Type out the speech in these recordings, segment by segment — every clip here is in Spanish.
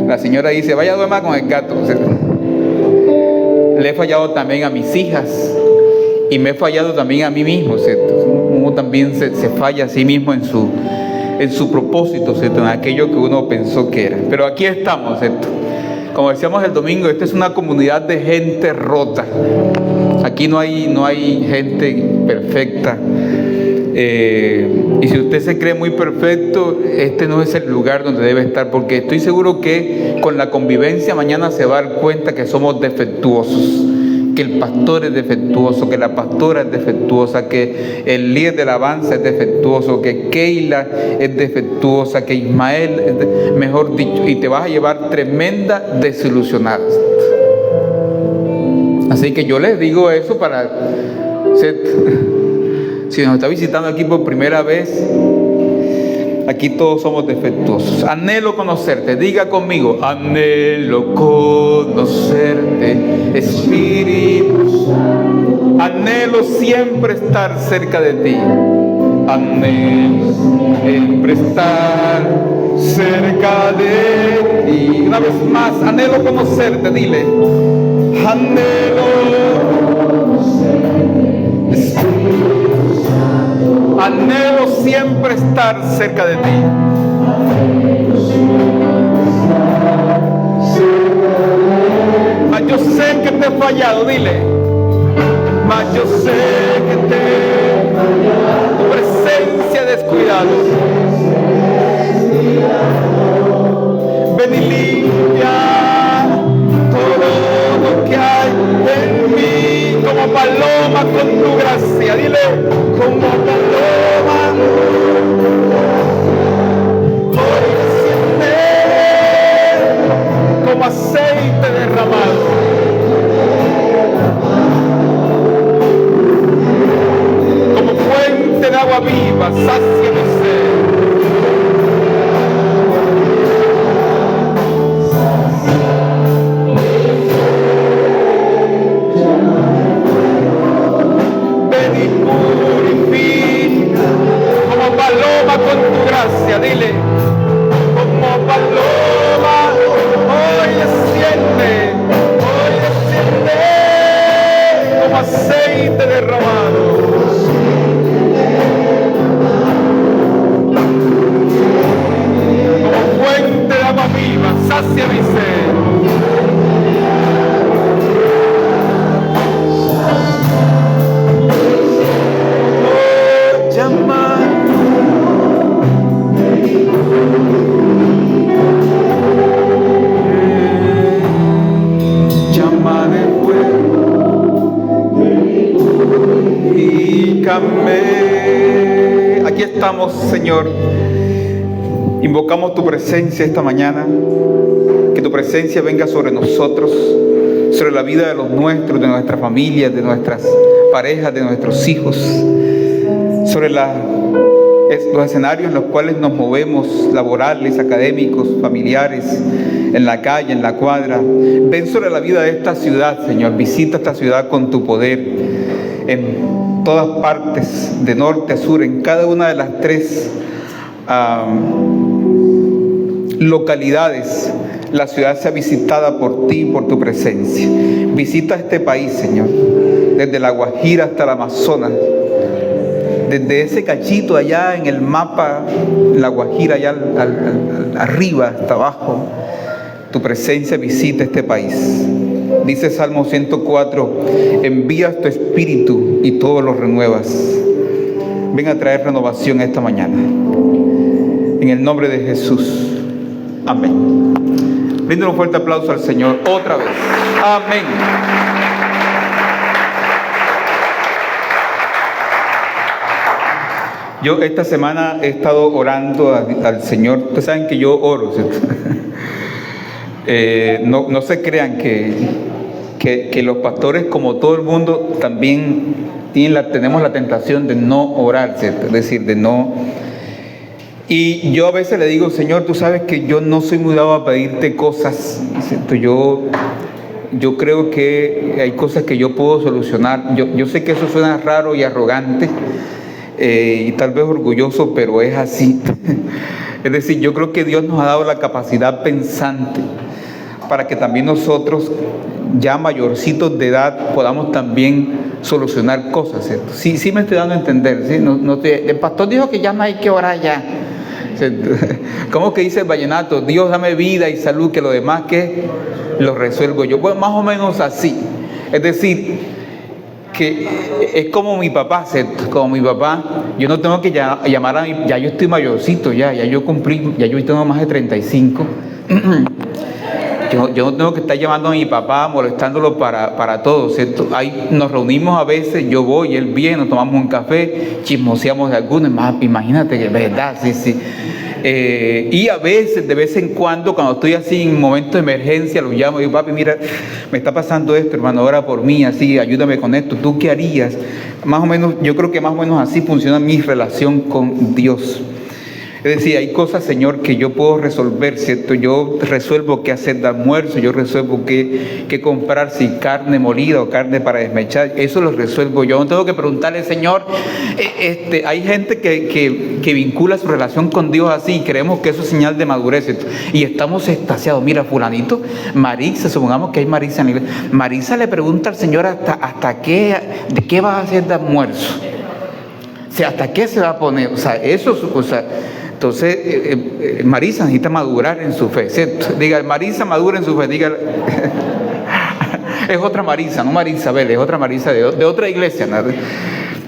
La señora dice, vaya a duerma con el gato. Le he fallado también a mis hijas y me he fallado también a mí mismo, ¿cierto? Uno también se falla a sí mismo en su propósito, ¿cierto? En aquello que uno pensó que era. Pero aquí estamos, ¿cierto? Como decíamos el domingo, esta es una comunidad de gente rota. Aquí no hay gente perfecta. Y si usted se cree muy perfecto, este no es el lugar donde debe estar, porque estoy seguro que con la convivencia mañana se va a dar cuenta que somos defectuosos, que el pastor es defectuoso, que la pastora es defectuosa, que el líder de alabanza es defectuoso, que Keila es defectuosa, que Ismael mejor dicho, y te vas a llevar tremenda desilusionadas. Así que yo les digo eso para si nos está visitando aquí por primera vez, aquí todos somos defectuosos. Anhelo conocerte, diga conmigo, anhelo conocerte, Espíritu Santo. Anhelo siempre estar cerca de ti. Anhelo siempre estar cerca de ti. Una vez más, anhelo conocerte, dile. Anhelo anhelo siempre estar cerca de ti. Mas yo sé que te he fallado, dile. Mas yo sé que te he fallado. Tu presencia descuidado. Ven y limpia todo lo que hay en mí, como paloma con tu gracia, dile, como paloma, hoy desciende como aceite derramado, como fuente de agua viva, sacia mi ser. Con tu gracia, dile, como paloma, hoy desciende como aceite derramado. Como fuente de agua viva, sacia mi ser. Oh, llama. Aquí estamos, Señor. Invocamos tu presencia esta mañana. Que tu presencia venga sobre nosotros, sobre la vida de los nuestros, de nuestras familias, de nuestras parejas, de nuestros hijos, sobre los escenarios en los cuales nos movemos, laborales, académicos, familiares, en la calle, en la cuadra. Ven sobre la vida de esta ciudad, Señor. Visita esta ciudad con tu poder. En todas partes, de norte a sur, en cada una de las 3 localidades, la ciudad sea visitada por ti, por tu presencia. Visita este país, Señor, desde la Guajira hasta el Amazonas, desde ese cachito allá en el mapa, la Guajira allá arriba hasta abajo. Tu presencia visita este país. Dice Salmo 104, envías tu espíritu y todo lo renuevas. Ven a traer renovación esta mañana. En el nombre de Jesús. Amén. Brinden un fuerte aplauso al Señor otra vez. Amén. Yo esta semana he estado orando al Señor. Ustedes saben que yo oro, ¿cierto? No se crean que los pastores, como todo el mundo, también tenemos la tentación de no orar, ¿cierto? Es decir, de no. Y yo a veces le digo, Señor, tú sabes que yo no soy muy dado a pedirte cosas, ¿cierto? Yo creo que hay cosas que yo puedo solucionar. Yo sé que eso suena raro y arrogante y tal vez orgulloso, pero es así. Es decir, yo creo que Dios nos ha dado la capacidad pensante para que también nosotros, ya mayorcitos de edad, podamos también solucionar cosas, ¿cierto? Sí me estoy dando a entender, ¿sí? El pastor dijo que ya no hay que orar ya. ¿Cómo que dice el vallenato? Dios dame vida y salud, que lo demás que lo resuelvo yo. Pues más o menos así. Es decir, que es como mi papá, ¿cierto? Como mi papá, yo no tengo que llamar a mi, ya yo estoy mayorcito, ya yo cumplí, ya yo tengo más de 35. Yo no tengo que estar llamando a mi papá, molestándolo para todo, ¿cierto? Ahí nos reunimos a veces, yo voy, él viene, nos tomamos un café, chismoseamos de algunos, imagínate que es verdad, sí. Y a veces, de vez en cuando estoy así en momentos de emergencia, lo llamo y digo, papi, mira, me está pasando esto, hermano, ora por mí, así, ayúdame con esto, ¿tú qué harías? Más o menos, yo creo que más o menos así funciona mi relación con Dios. Es decir, hay cosas, Señor, que yo puedo resolver, ¿cierto? Yo resuelvo qué hacer de almuerzo, yo resuelvo qué comprar, si carne molida o carne para desmechar, eso lo resuelvo yo. No tengo que preguntarle, Señor, hay gente que vincula su relación con Dios así y creemos que eso es señal de madurez, ¿cierto? Y estamos extasiados. Mira, fulanito, Marisa, supongamos que hay Marisa en la iglesia. Marisa le pregunta al Señor hasta qué, de qué va a hacer de almuerzo. O sea, hasta qué se va a poner. O sea, eso, entonces, Marisa necesita madurar en su fe, ¿cierto? Diga, Marisa madura en su fe, diga, es otra Marisa, no Marisa Vélez, es otra Marisa de otra iglesia, ¿no?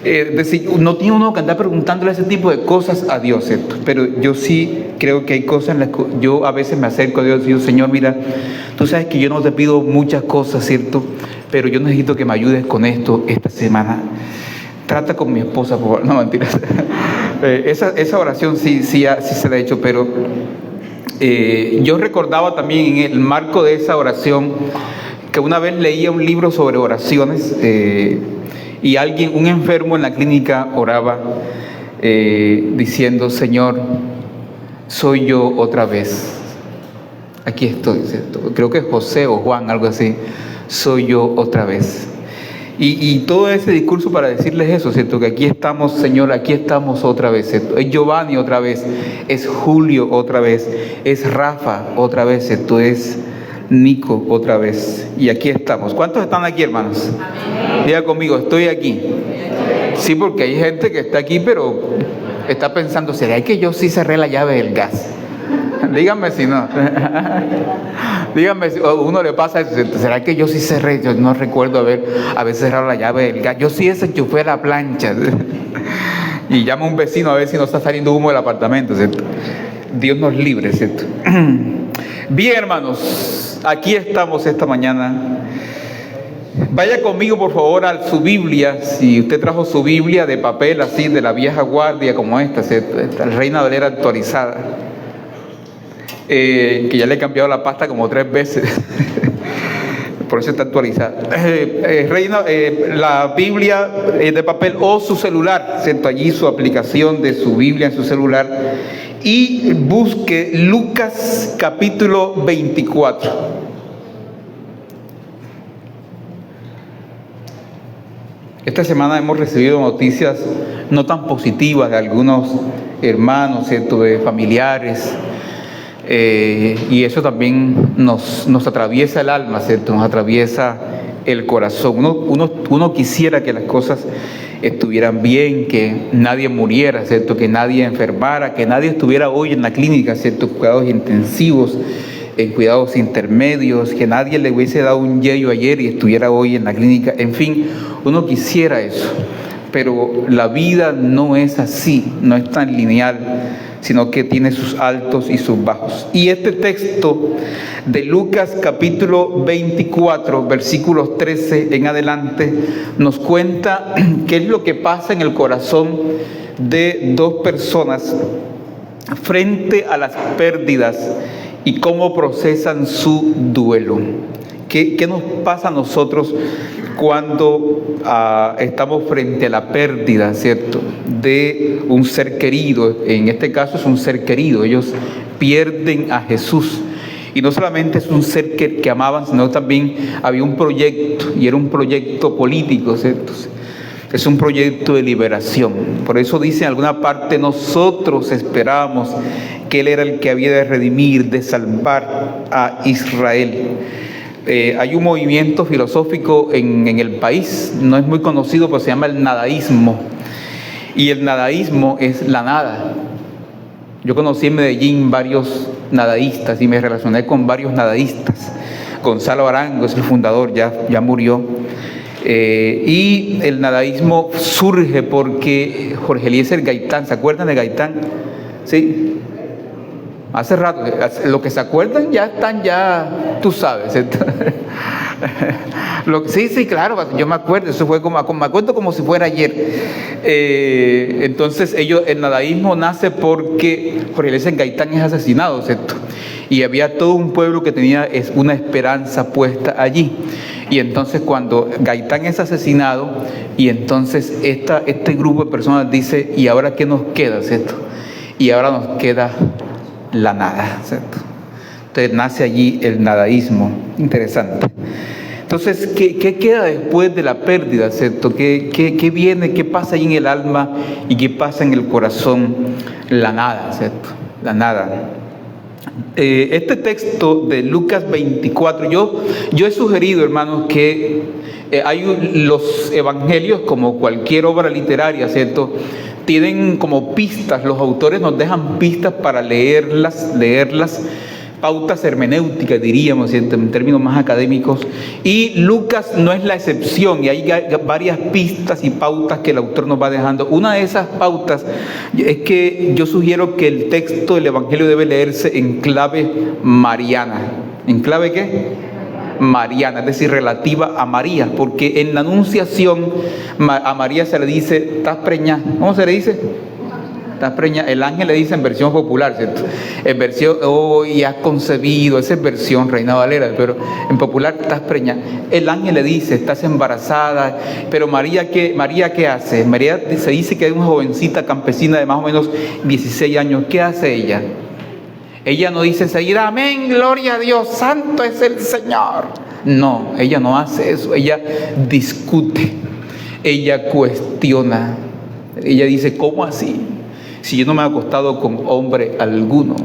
Es decir, no tiene uno que andar preguntándole ese tipo de cosas a Dios, ¿cierto? Pero yo sí creo que hay cosas en las que yo a veces me acerco a Dios y digo, Señor, mira, tú sabes que yo no te pido muchas cosas, ¿cierto? Pero yo necesito que me ayudes con esto esta semana. Trata con mi esposa, por favor. No, mentiras. Esa oración sí se la he hecho, pero yo recordaba también en el marco de esa oración que una vez leía un libro sobre oraciones y un enfermo en la clínica oraba diciendo, Señor, soy yo otra vez. Aquí estoy, ¿cierto? Creo que es José o Juan, algo así. Soy yo otra vez. Y todo ese discurso para decirles eso, ¿cierto? Que aquí estamos, Señor, aquí estamos otra vez, ¿cierto? Es Giovanni otra vez, es Julio otra vez, es Rafa otra vez, ¿cierto? Es Nico otra vez. Y aquí estamos. ¿Cuántos están aquí, hermanos? Amén. Diga conmigo, estoy aquí. Sí, porque hay gente que está aquí, pero está pensando, ¿será que yo sí cerré la llave del gas? Díganme si no. Díganme si a uno le pasa eso. ¿Será que yo sí cerré? Yo no recuerdo haber cerrado la llave del gas. Yo sí desenchufé la plancha. Y llama a un vecino a ver si no está saliendo humo del apartamento, ¿cierto? Dios nos libre, ¿cierto? Bien, hermanos, aquí estamos esta mañana. Vaya conmigo, por favor, a su Biblia. Si usted trajo su Biblia de papel, así, de la vieja guardia, como esta, ¿cierto? Esta Reina Valera actualizada. Que ya le he cambiado la pasta como 3 veces. Por eso está actualizada. La Biblia de papel o su celular, ¿cierto? Allí su aplicación de su Biblia en su celular. Y busque Lucas capítulo 24. Esta semana hemos recibido noticias no tan positivas de algunos hermanos, ¿cierto? De familiares. Y eso también nos atraviesa el alma, ¿cierto? Nos atraviesa el corazón. Uno quisiera que las cosas estuvieran bien, que nadie muriera, ¿cierto? Que nadie enfermara, que nadie estuviera hoy en la clínica, ¿cierto? Cuidados intensivos, en cuidados intermedios, que nadie le hubiese dado un yello ayer y estuviera hoy en la clínica. En fin, uno quisiera eso, pero la vida no es así, no es tan lineal, sino que tiene sus altos y sus bajos. Y este texto de Lucas capítulo 24, versículos 13 en adelante, nos cuenta qué es lo que pasa en el corazón de 2 personas frente a las pérdidas y cómo procesan su duelo. ¿Qué nos pasa a nosotros cuando estamos frente a la pérdida, ¿cierto?, de un ser querido? En este caso es un ser querido. Ellos pierden a Jesús. Y no solamente es un ser que amaban, sino también había un proyecto, y era un proyecto político, ¿cierto? Es un proyecto de liberación. Por eso dice en alguna parte, nosotros esperamos que Él era el que había de redimir, de salvar a Israel. Hay un movimiento filosófico en el país, no es muy conocido, pero se llama el nadaísmo. Y el nadaísmo es la nada. Yo conocí en Medellín varios nadaístas y me relacioné con varios nadaístas. Gonzalo Arango es el fundador, ya murió. Y el nadaísmo surge porque Jorge Eliezer Gaitán, ¿se acuerdan de Gaitán? Sí. Hace rato, lo que se acuerdan ya están, tú sabes. Sí, claro, yo me acuerdo, eso fue me acuerdo como si fuera ayer. Entonces el nadaísmo nace porque Jorge Eliezer Gaitán es asesinado, ¿cierto? Y había todo un pueblo que tenía una esperanza puesta allí. Y entonces cuando Gaitán es asesinado, y entonces este grupo de personas dice, ¿y ahora qué nos queda, cierto? Y ahora nos queda la nada, ¿cierto? Entonces nace allí el nadaísmo. Interesante. Entonces, ¿qué queda después de la pérdida, cierto? ¿Qué viene? ¿Qué pasa ahí en el alma? ¿Y qué pasa en el corazón? La nada, ¿cierto? La nada. Este texto de Lucas 24, yo he sugerido, hermanos, que hay los evangelios, como cualquier obra literaria, ¿cierto?, tienen como pistas, los autores nos dejan pistas para leerlas, pautas hermenéuticas, diríamos, en términos más académicos, y Lucas no es la excepción, y hay varias pistas y pautas que el autor nos va dejando. Una de esas pautas es que yo sugiero que el texto del Evangelio debe leerse en clave mariana. ¿En clave qué? Mariana, es decir, relativa a María, porque en la anunciación a María se le dice, estás preñada. ¿Cómo se le dice? Estás preñada. El ángel le dice en versión popular, ¿cierto? En versión, y has concebido, esa es versión Reina Valera, pero en popular, estás preñada. El ángel le dice, estás embarazada, pero María, ¿qué hace? María se dice que es una jovencita campesina de más o menos 16 años. ¿Qué hace ella? Ella no dice enseguida, amén, gloria a Dios, santo es el Señor. No, ella no hace eso. Ella discute, ella cuestiona. Ella dice, ¿cómo así? Si yo no me he acostado con hombre alguno.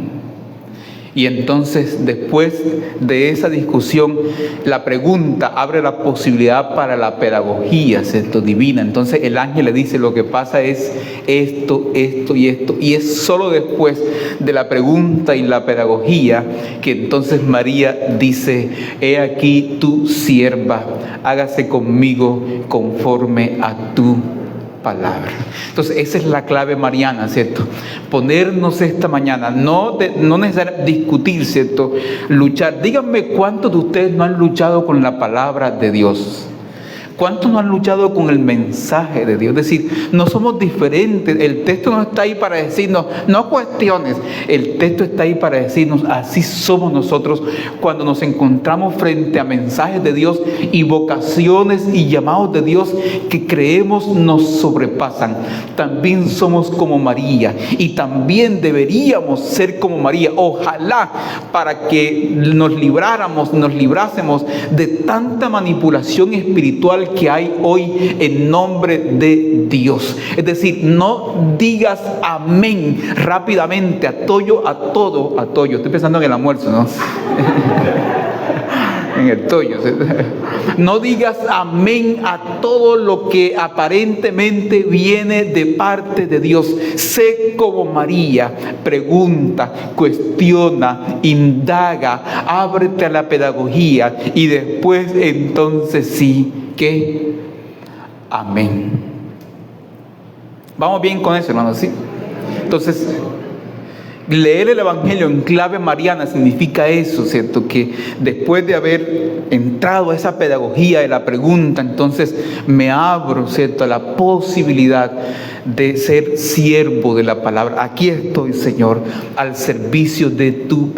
Y entonces, después de esa discusión, la pregunta abre la posibilidad para la pedagogía, ¿cierto?, divina. Entonces el ángel le dice, lo que pasa es esto, esto y esto. Y es solo después de la pregunta y la pedagogía que entonces María dice, he aquí tu sierva, hágase conmigo conforme a tu palabra. Entonces esa es la clave mariana, ¿cierto? Ponernos esta mañana, no necesariamente discutir, ¿cierto? Luchar. Díganme cuántos de ustedes no han luchado con la palabra de Dios. ¿Cuántos no han luchado con el mensaje de Dios? Es decir, no somos diferentes. El texto no está ahí para decirnos, no cuestiones. El texto está ahí para decirnos, así somos nosotros cuando nos encontramos frente a mensajes de Dios y vocaciones y llamados de Dios que creemos nos sobrepasan. También somos como María y también deberíamos ser como María. Ojalá para que nos librásemos de tanta manipulación espiritual que hay hoy en nombre de Dios. Es decir, no digas amén rápidamente a todo. Estoy pensando en el almuerzo, ¿no? En el toyo. No digas amén a todo lo que aparentemente viene de parte de Dios. Sé como María, pregunta, cuestiona, indaga, ábrete a la pedagogía y después entonces sí, ¿qué? Amén. Vamos bien con eso, hermanos, ¿sí? Entonces, leer el Evangelio en clave mariana significa eso, ¿cierto? Que después de haber entrado a esa pedagogía de la pregunta, entonces me abro, ¿cierto?, a la posibilidad de ser siervo de la palabra. Aquí estoy, Señor, al servicio de tu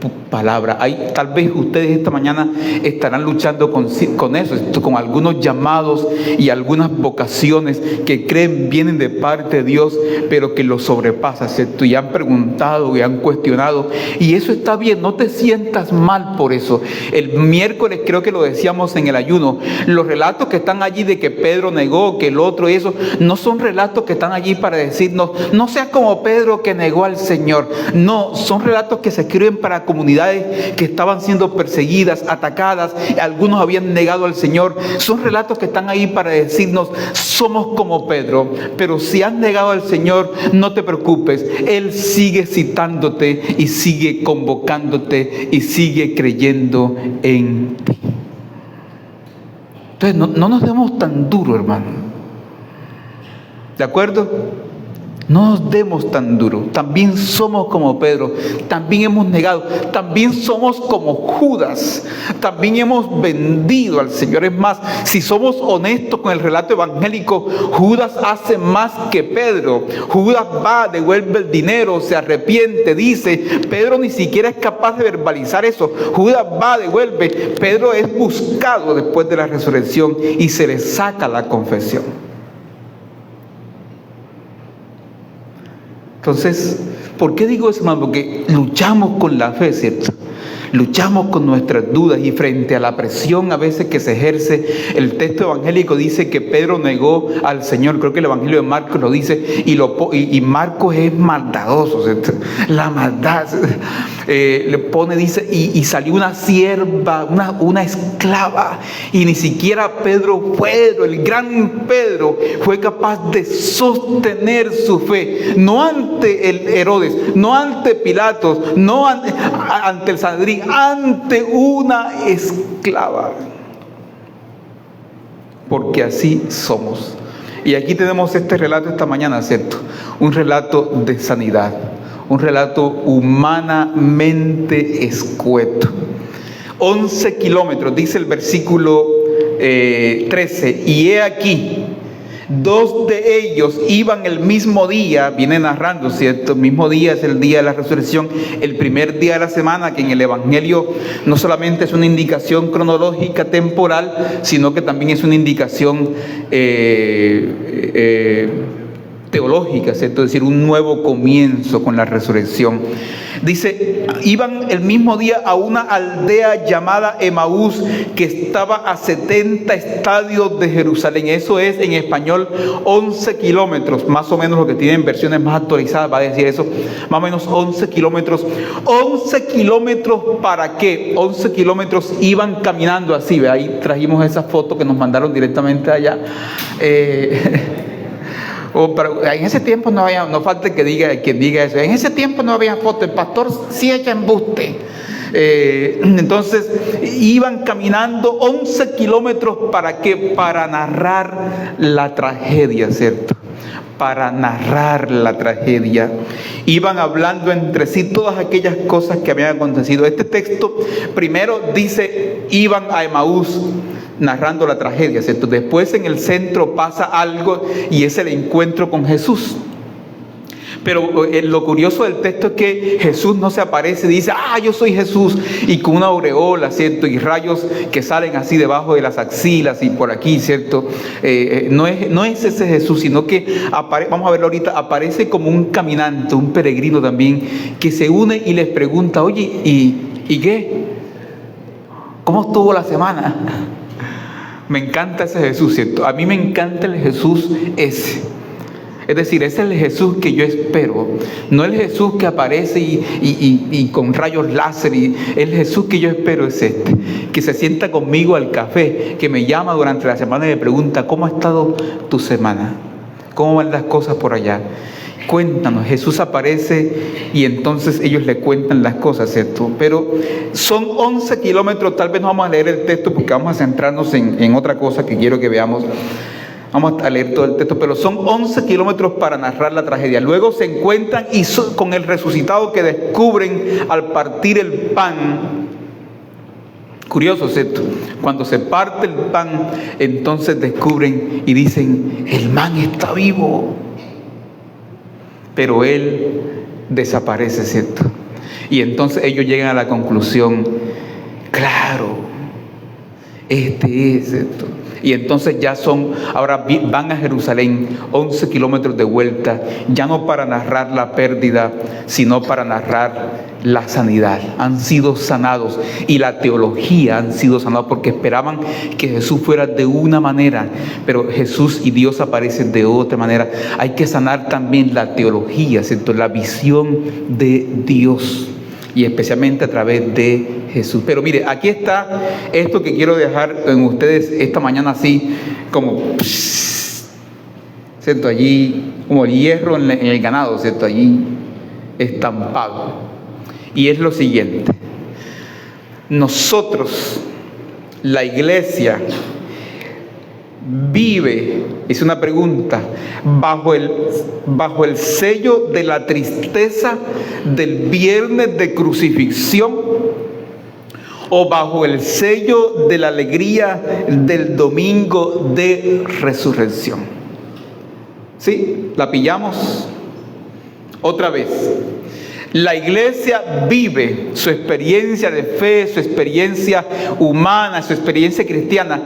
palabra. Tal vez ustedes esta mañana estarán luchando con eso, con algunos llamados y algunas vocaciones que creen vienen de parte de Dios, pero que los sobrepasa, ¿cierto? Y han preguntado y han cuestionado, y eso está bien, no te sientas mal por eso. El miércoles creo que lo decíamos en el ayuno, los relatos que están allí de que Pedro negó, que el otro y eso, no son relatos que están allí para decirnos, no seas como Pedro que negó al Señor. No, son relatos que se escriben para comunidades que estaban siendo perseguidas, atacadas, algunos habían negado al Señor. Son relatos que están ahí para decirnos, somos como Pedro, pero si has negado al Señor, no te preocupes, Él sigue citándote y sigue convocándote y sigue creyendo en ti. Entonces no nos demos tan duro, hermano. ¿De acuerdo? No nos demos tan duro. También somos como Pedro. También hemos negado. También somos como Judas. También hemos vendido al Señor. Es más, si somos honestos con el relato evangélico, Judas hace más que Pedro. Judas va, devuelve el dinero, se arrepiente, dice. Pedro ni siquiera es capaz de verbalizar eso. Judas va, devuelve. Pedro es buscado después de la resurrección y se le saca la confesión. Entonces, ¿por qué digo eso, hermano? Porque luchamos con la fe, ¿cierto? Luchamos con nuestras dudas y frente a la presión a veces que se ejerce, el texto evangélico dice que Pedro negó al Señor. Creo que el evangelio de Marcos lo dice y Marcos es maldadoso, ¿cierto? La maldad le pone, dice, y salió una sierva, una esclava, y ni siquiera Pedro, el gran Pedro, fue capaz de sostener su fe, no ante el Herodes, no ante Pilatos, no ante el Sanedrín, ante una esclava. Porque así somos. Y aquí tenemos este relato esta mañana, ¿cierto? Un relato de sanidad, un relato humanamente escueto. 11 kilómetros, dice el versículo 13, y he aquí, 2 de ellos iban el mismo día, viene narrando, ¿cierto? El mismo día es el día de la resurrección, el primer día de la semana, que en el Evangelio no solamente es una indicación cronológica temporal, sino que también es una indicación teológica, ¿cierto? Es decir, un nuevo comienzo con la resurrección. Dice, iban el mismo día a una aldea llamada Emaús, que estaba a 70 estadios de Jerusalén. Eso es en español 11 kilómetros, más o menos lo que tienen versiones más actualizadas va a decir eso, más o menos 11 kilómetros. 11 kilómetros ¿para qué? 11 kilómetros iban caminando así, ¿ve? Ahí trajimos esa foto que nos mandaron directamente allá. Pero en ese tiempo no falta quien diga eso. En ese tiempo no había foto, el pastor sí echa embuste. Entonces iban caminando 11 kilómetros ¿para qué? Para narrar la tragedia, ¿cierto? Para narrar la tragedia. Iban hablando entre sí todas aquellas cosas que habían acontecido. Este texto primero dice, iban a Emaús, narrando la tragedia, ¿cierto? Después en el centro pasa algo y es el encuentro con Jesús. Pero lo curioso del texto es que Jesús no se aparece y dice, yo soy Jesús, y con una aureola, ¿cierto? Y rayos que salen así debajo de las axilas y por aquí, ¿cierto? No es ese Jesús, sino que vamos a verlo ahorita, aparece como un caminante, un peregrino también, que se une y les pregunta, oye, ¿y qué? ¿Cómo estuvo la semana? Me encanta ese Jesús, ¿cierto? A mí me encanta el Jesús ese. Es decir, ese es el Jesús que yo espero. No el Jesús que aparece y con rayos láser. El Jesús que yo espero es este. Que se sienta conmigo al café, que me llama durante la semana y me pregunta, ¿cómo ha estado tu semana? ¿Cómo van las cosas por allá? Cuéntanos. Jesús aparece y entonces ellos le cuentan las cosas, ¿cierto? Pero son 11 kilómetros, tal vez no vamos a leer el texto porque vamos a centrarnos en otra cosa que quiero que veamos. Vamos a leer todo el texto, pero son 11 kilómetros para narrar la tragedia. Luego se encuentran con el resucitado que descubren al partir el pan. Curioso, ¿cierto? Cuando se parte el pan, entonces descubren y dicen, el man está vivo. Pero él desaparece, ¿cierto? Y entonces ellos llegan a la conclusión, claro, este es esto. Y entonces ahora van a Jerusalén, 11 kilómetros de vuelta, ya no para narrar la pérdida, sino para narrar la sanidad. Han sido sanados, y la teología han sido sanados, porque esperaban que Jesús fuera de una manera, pero Jesús y Dios aparecen de otra manera. Hay que sanar también la teología, ¿cierto? La visión de Dios, y especialmente a través de Jesús. Pero mire, aquí está esto que quiero dejar en ustedes esta mañana, así como, ¿cierto? Allí, como el hierro en el ganado, ¿cierto? Allí estampado. Y es lo siguiente: nosotros, la iglesia, vive, es una pregunta, bajo el sello de la tristeza del viernes de crucifixión, o bajo el sello de la alegría del domingo de resurrección. ¿Sí? ¿La pillamos? Otra vez. La iglesia vive su experiencia de fe, su experiencia humana, su experiencia cristiana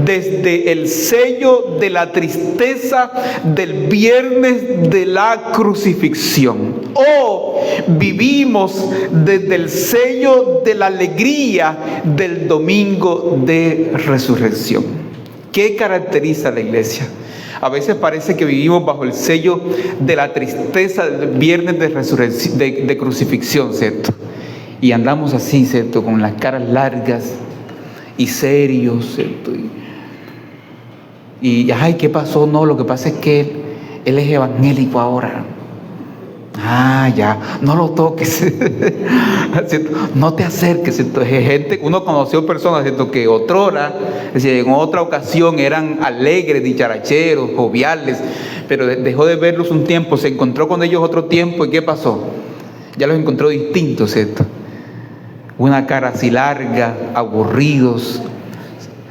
desde el sello de la tristeza del viernes de la crucifixión, o vivimos desde el sello de la alegría del domingo de resurrección. ¿Qué caracteriza a la iglesia? A veces parece que vivimos bajo el sello de la tristeza del viernes de resurrección, de crucifixión, ¿cierto? Y andamos así, ¿cierto? Con las caras largas y serios, ¿cierto? Y ay, ¿qué pasó? No, lo que pasa es que él es evangélico ahora. Ah, ya, no lo toques, ¿cierto? No te acerques, ¿cierto? Gente, uno conoció personas, ¿cierto?, que otrora, es decir, en otra ocasión eran alegres, dicharacheros, joviales, pero dejó de verlos un tiempo, se encontró con ellos otro tiempo, ¿y qué pasó? Ya los encontró distintos, ¿cierto? Una cara así larga, aburridos,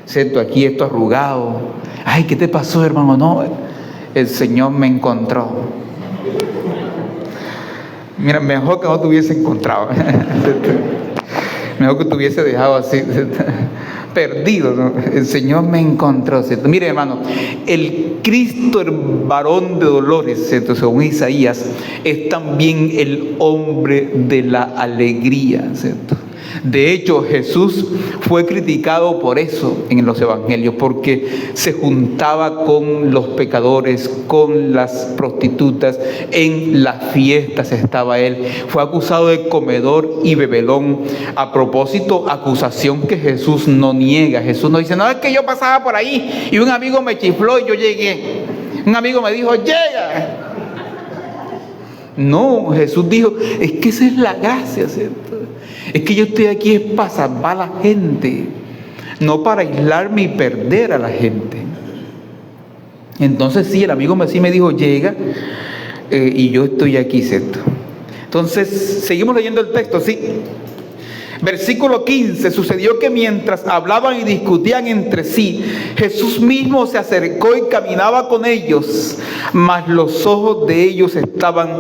¿cierto? Aquí esto arrugado. Ay, ¿qué te pasó, hermano? No, el Señor me encontró. Mira, mejor que no te hubiese encontrado. Mejor que te hubiese dejado así, perdido, ¿no? El Señor me encontró, ¿cierto? Mire, hermano, el Cristo, el varón de dolores, ¿cierto?, según Isaías, es también el hombre de la alegría, ¿cierto? De hecho, Jesús fue criticado por eso en los evangelios, porque se juntaba con los pecadores, con las prostitutas, en las fiestas estaba él. Fue acusado de comedor y bebedor. A propósito, acusación que Jesús no niega. Jesús no dice, no, es que yo pasaba por ahí y un amigo me chifló y yo llegué. Un amigo me dijo, llega. No, Jesús dijo, es que esa es la gracia, ¿cierto? Es que yo estoy aquí es para salvar a la gente, no para aislarme y perder a la gente. Entonces sí, el amigo sí me dijo, llega, y yo estoy aquí, ¿cierto? Entonces, seguimos leyendo el texto, ¿sí? Versículo 15, sucedió que mientras hablaban y discutían entre sí, Jesús mismo se acercó y caminaba con ellos, mas los ojos de ellos estaban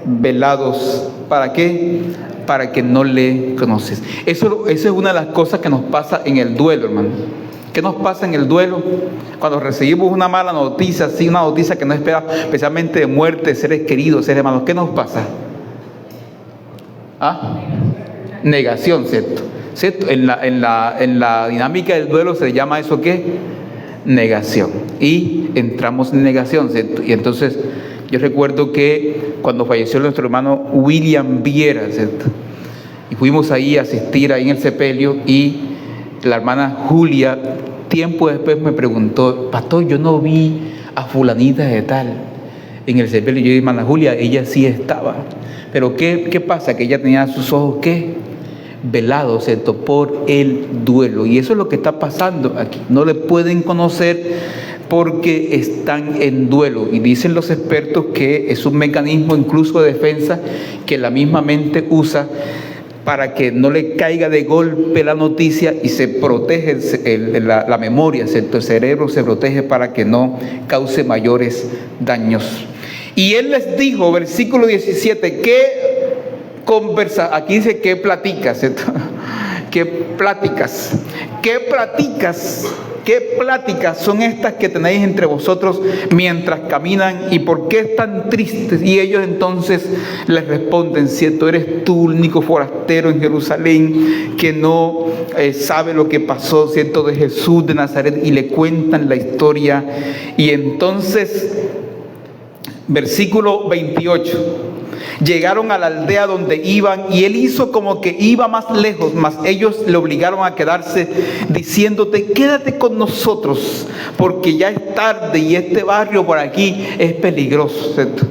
velados. ¿Para qué? Para que no le conoces. Eso es una de las cosas que nos pasa en el duelo, hermano. ¿Qué nos pasa en el duelo? Cuando recibimos una mala noticia, sí, una noticia que no esperamos, especialmente de muerte de seres queridos, seres hermanos, ¿qué nos pasa? ¿Ah? Negación, ¿cierto? ¿Cierto? En la dinámica del duelo se llama eso, ¿qué? Negación. Y entramos en negación, ¿cierto? Y entonces yo recuerdo que cuando falleció nuestro hermano William Viera, ¿cierto?, y fuimos ahí a asistir ahí en el sepelio, y la hermana Julia tiempo después me preguntó, pastor, yo no vi a fulanita de tal en el sepelio. Yo dije, hermana Julia, ella sí estaba, pero ¿qué pasa? Que ella tenía sus ojos, ¿qué? Velados, ¿cierto?, por el duelo. Y eso es lo que está pasando aquí. No le pueden conocer porque están en duelo. Y dicen los expertos que es un mecanismo incluso de defensa que la misma mente usa para que no le caiga de golpe la noticia, y se protege la memoria, ¿cierto? El cerebro se protege para que no cause mayores daños. Y él les dijo, versículo 17, ¿qué aquí dice qué platicas, ¿cierto? ¿Qué pláticas? ¿Qué pláticas? ¿Qué pláticas son estas que tenéis entre vosotros mientras caminan? ¿Y por qué están tristes? Y ellos entonces les responden, cierto, eres tú el único forastero en Jerusalén que no sabe lo que pasó, cierto, de Jesús de Nazaret, y le cuentan la historia. Y entonces, versículo 28. Llegaron a la aldea donde iban y él hizo como que iba más lejos, mas ellos le obligaron a quedarse diciéndote, quédate con nosotros porque ya es tarde y este barrio por aquí es peligroso, ¿cierto?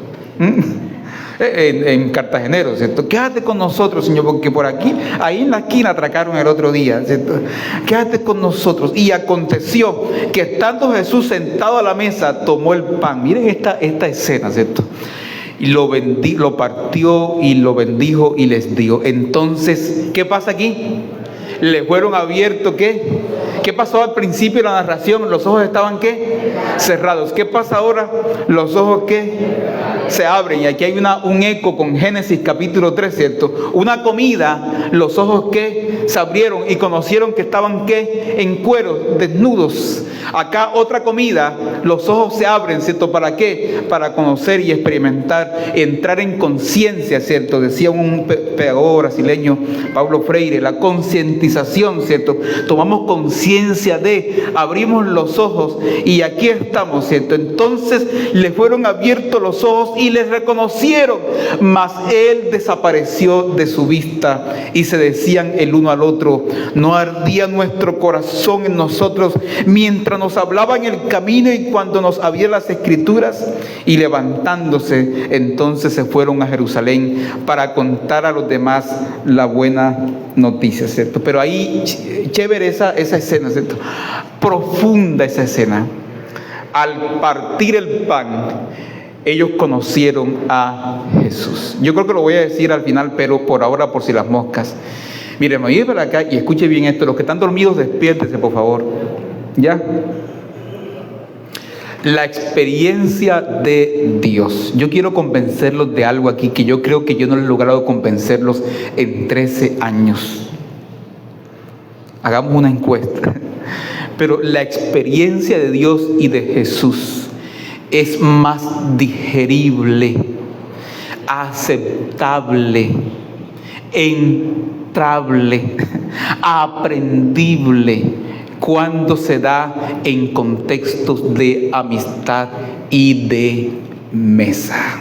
En Cartagenero, ¿cierto? Quédate con nosotros, Señor, porque por aquí, ahí en la esquina atracaron el otro día, ¿cierto? Quédate con nosotros. Y aconteció que estando Jesús sentado a la mesa, tomó el pan. Miren esta escena, ¿cierto? Y lo partió y lo bendijo y les dio. Entonces, ¿qué pasa aquí? Le fueron abiertos, ¿qué? ¿Qué pasó al principio de la narración? Los ojos estaban, ¿qué? Cerrados. ¿Qué pasa ahora? Los ojos, ¿qué? Se abren. Y aquí hay un eco con Génesis capítulo 3, ¿cierto? Una comida, los ojos, ¿qué? Se abrieron y conocieron que estaban, ¿qué? En cuero, desnudos. Acá otra comida, los ojos se abren, ¿cierto? ¿Para qué? Para conocer y experimentar, entrar en conciencia, ¿cierto? Decía un pedagog brasileño, Paulo Freire, la concientización, ¿cierto? Tomamos conciencia abrimos los ojos y aquí estamos, ¿cierto? Entonces le fueron abiertos los ojos y les reconocieron, mas él desapareció de su vista y se decían el uno al otro, ¿no ardía nuestro corazón en nosotros mientras nos hablaba en el camino y cuando nos abría las escrituras? Y levantándose, entonces se fueron a Jerusalén para contar a los demás la buena noticia, ¿cierto? Pero ahí, chévere esa escena, ¿cierto? Profunda esa escena. Al partir el pan, ellos conocieron a Jesús. Yo creo que lo voy a decir al final, pero por ahora, por si las moscas. Miren, me voy para acá y escuche bien esto. Los que están dormidos, despiértense, por favor. ¿Ya? La experiencia de Dios. Yo quiero convencerlos de algo aquí que yo creo que yo no he logrado convencerlos en 13 años. Hagamos una encuesta. Pero la experiencia de Dios y de Jesús es más digerible, aceptable, entrable, aprendible cuando se da en contextos de amistad y de mesa.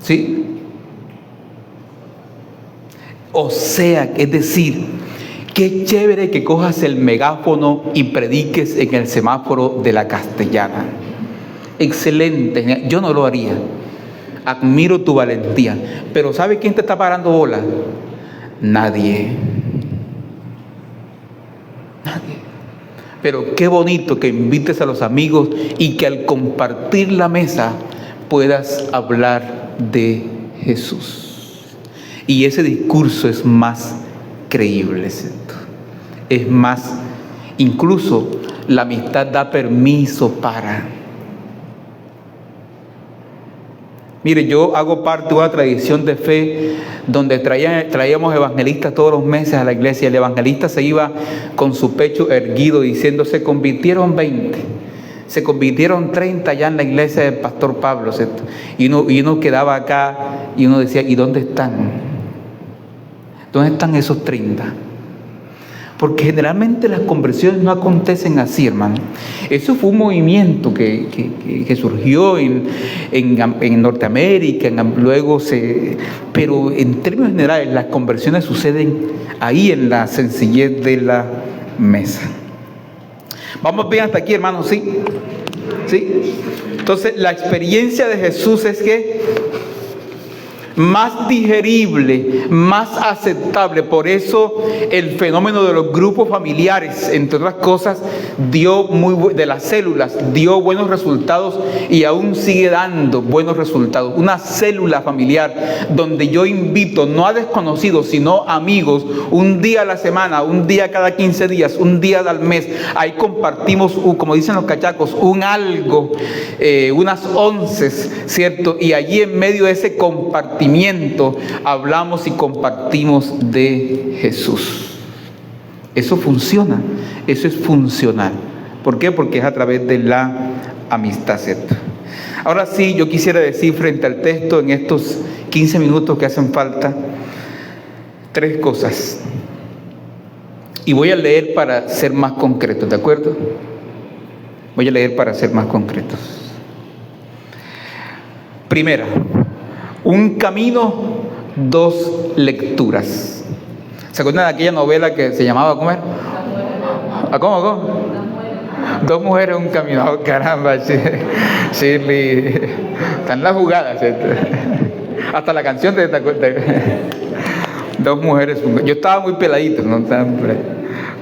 ¿Sí? O sea, es decir, qué chévere que cojas el megáfono y prediques en el semáforo de la Castellana. Excelente, yo no lo haría. Admiro tu valentía. Pero ¿sabe quién te está parando bola? Nadie. Pero qué bonito que invites a los amigos y que al compartir la mesa puedas hablar de Jesús. Y ese discurso es más creíble, ¿cierto? Es más, incluso la amistad da permiso para. Mire, yo hago parte de una tradición de fe donde traíamos evangelistas todos los meses a la iglesia. El evangelista se iba con su pecho erguido diciendo, se convirtieron 20, se convirtieron 30 ya en la iglesia del pastor Pablo, ¿cierto? Y uno quedaba acá y uno decía, ¿y dónde están? ¿Dónde están esos 30? Porque generalmente las conversiones no acontecen así, hermano. Eso fue un movimiento que surgió en Norteamérica, pero en términos generales las conversiones suceden ahí en la sencillez de la mesa. Vamos bien hasta aquí, hermano, ¿sí? ¿Sí? Entonces, la experiencia de Jesús es que más digerible, más aceptable. Por eso el fenómeno de los grupos familiares, entre otras cosas, de las células, dio buenos resultados y aún sigue dando buenos resultados. Una célula familiar donde yo invito no a desconocidos, sino amigos, un día a la semana, un día cada 15 días, un día al mes. Ahí compartimos, como dicen los cachacos, un algo, unas onces, ¿cierto? Y allí en medio de ese compartimiento hablamos y compartimos de Jesús. Eso funciona, eso es funcional. ¿Por qué? Porque es a través de la amistad, ¿cierto? Ahora sí, yo quisiera decir frente al texto, en estos 15 minutos que hacen falta, 3 cosas. Y voy a leer para ser más concretos, ¿de acuerdo? Voy a leer para ser más concretos. Primera, un camino, 2 lecturas. ¿Se acuerdan de aquella novela que se llamaba, ¿cómo era? ¿Cómo? 2 mujeres, un camino. Oh, caramba, Shirley. Están las jugadas, ¿cierto? Hasta la canción de 2 mujeres. Yo estaba muy peladito, ¿no?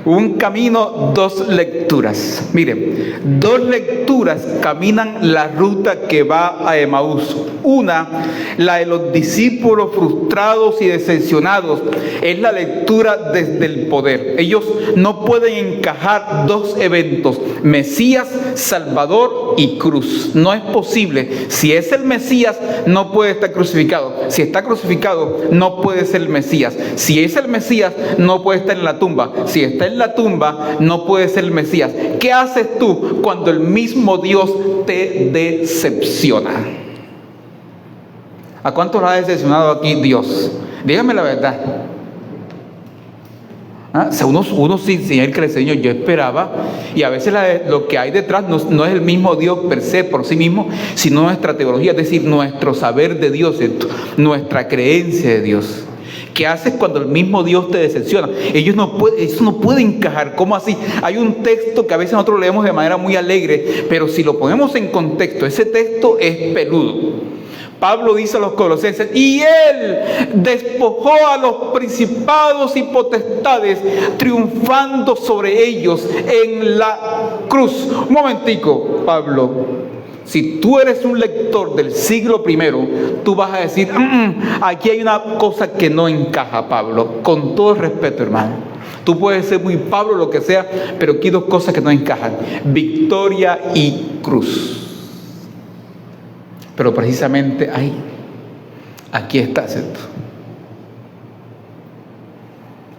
Un camino, 2 lecturas. Miren, 2 lecturas caminan la ruta que va a Emaús. Una, la de los discípulos frustrados y decepcionados, es la lectura desde el poder. Ellos no pueden encajar 2 eventos: Mesías, Salvador y cruz. No es posible. Si es el Mesías, no puede estar crucificado. Si está crucificado, no puede ser el Mesías. Si es el Mesías, no puede estar en la tumba. Si está en la tumba, no puede ser el Mesías. ¿Qué haces tú cuando el mismo Dios te decepciona? ¿A cuántos lo ha decepcionado aquí Dios? Dígame la verdad. Uno sin Señor que el Señor yo esperaba, y a veces lo que hay detrás no es el mismo Dios per se, por sí mismo, sino nuestra teología, es decir, nuestro saber de Dios, nuestra creencia de Dios. ¿Qué haces cuando el mismo Dios te decepciona? Eso no puede encajar. ¿Cómo así? Hay un texto que a veces nosotros leemos de manera muy alegre, pero si lo ponemos en contexto, ese texto es peludo. Pablo dice a los colosenses: y él despojó a los principados y potestades, triunfando sobre ellos en la cruz. Un momentico, Pablo. Si tú eres un lector del siglo I, tú vas a decir: aquí hay una cosa que no encaja, Pablo. Con todo respeto, hermano. Tú puedes ser muy Pablo, lo que sea, pero aquí hay 2 cosas que no encajan: victoria y cruz. Pero precisamente ahí, aquí está, ¿cierto?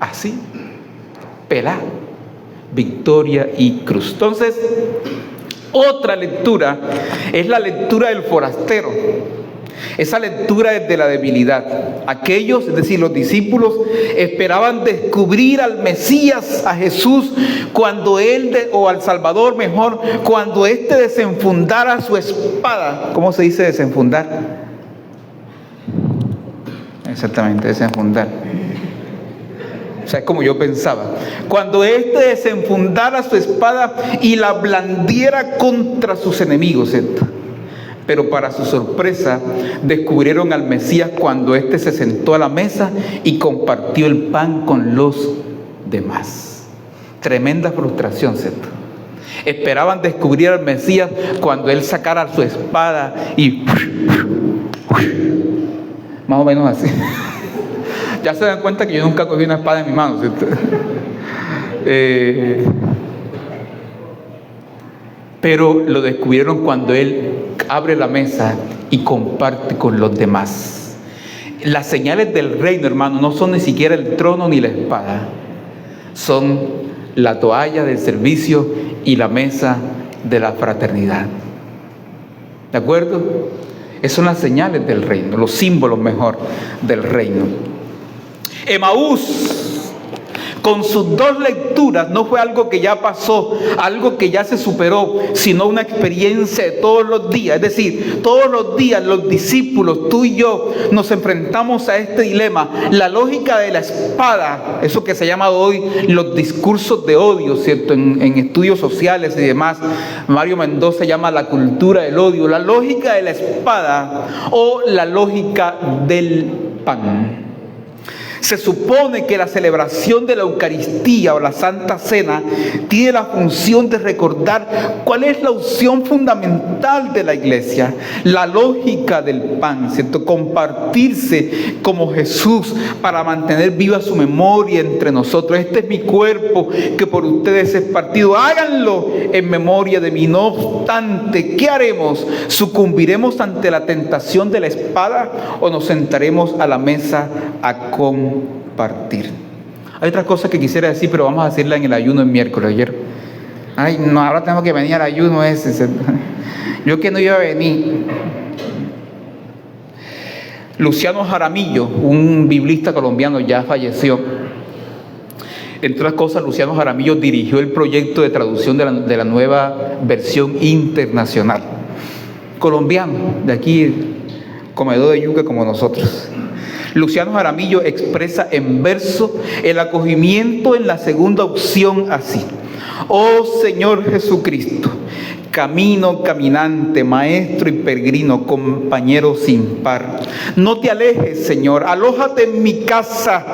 Así, pelá, victoria y cruz. Entonces, otra lectura es la lectura del forastero. Esa lectura es de la debilidad. Aquellos, es decir, los discípulos, esperaban descubrir al Mesías, a Jesús, cuando o al Salvador mejor, cuando éste desenfundara su espada. ¿Cómo se dice desenfundar? Exactamente, desenfundar. O sea, es como yo pensaba. Cuando éste desenfundara su espada y la blandiera contra sus enemigos, ¿cierto? Pero para su sorpresa, descubrieron al Mesías cuando éste se sentó a la mesa y compartió el pan con los demás. Tremenda frustración, ¿cierto? Esperaban descubrir al Mesías cuando él sacara su espada y... más o menos así. Ya se dan cuenta que yo nunca cogí una espada en mi mano, ¿cierto? Pero lo descubrieron cuando él abre la mesa y comparte con los demás. Las señales del reino, hermano, no son ni siquiera el trono ni la espada. Son la toalla del servicio y la mesa de la fraternidad. ¿De acuerdo? Esas son las señales del reino, los símbolos mejor del reino. Emaús Con sus 2 lecturas no fue algo que ya pasó, algo que ya se superó, sino una experiencia de todos los días. Es decir, todos los días los discípulos, tú y yo, nos enfrentamos a este dilema. La lógica de la espada, eso que se llama hoy los discursos de odio, ¿cierto? En estudios sociales y demás, Mario Mendoza llama la cultura del odio. La lógica de la espada o la lógica del pan. Se supone que la celebración de la Eucaristía o la Santa Cena tiene la función de recordar cuál es la opción fundamental de la iglesia, la lógica del pan, ¿cierto? Compartirse como Jesús para mantener viva su memoria entre nosotros. Este es mi cuerpo que por ustedes es partido, háganlo en memoria de mí. No obstante, ¿qué haremos? ¿Sucumbiremos ante la tentación de la espada o nos sentaremos a la mesa a compartir? Hay otra cosa que quisiera decir, pero vamos a decirla en el ayuno el miércoles. Ayer, ay, no, ahora tengo que venir al ayuno ese. Yo que no iba a venir. Luciano Jaramillo, un biblista colombiano, ya falleció. Entre otras cosas, Luciano Jaramillo dirigió el proyecto de traducción de la nueva versión internacional. Colombiano, de aquí, comedor de yuca como nosotros. Luciano Jaramillo expresa en verso el acogimiento en la segunda opción así: oh Señor Jesucristo, camino, caminante, maestro y peregrino, compañero sin par. No te alejes, Señor, alójate en mi casa,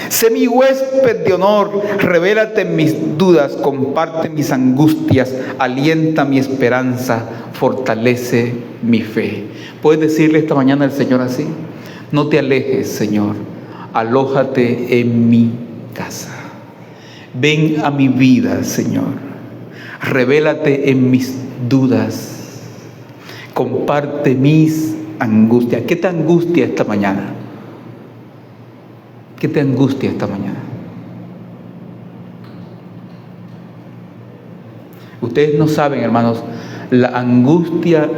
sé mi huésped de honor, revélate en mis dudas, comparte mis angustias, alienta mi esperanza, fortalece mi fe. ¿Puedes decirle esta mañana al Señor así? No te alejes, Señor, alójate en mi casa. Ven a mi vida, Señor, revélate en mis dudas, comparte mis angustias. ¿Qué te angustia esta mañana? ¿Qué te angustia esta mañana? Ustedes no saben, hermanos, la angustia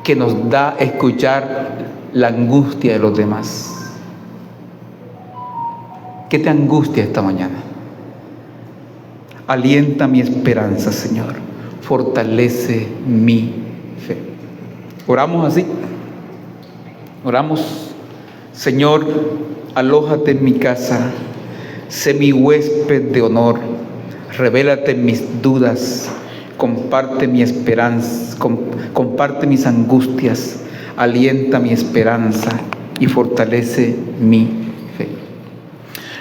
que nos da escuchar la angustia de los demás. ¿Qué te angustia esta mañana? Alienta mi esperanza, Señor. Fortalece mi fe. Oramos así. Oramos: Señor, alójate en mi casa, sé mi huésped de honor, revélate en mis dudas, comparte mi esperanza, comparte mis angustias, alienta mi esperanza y fortalece mi fe.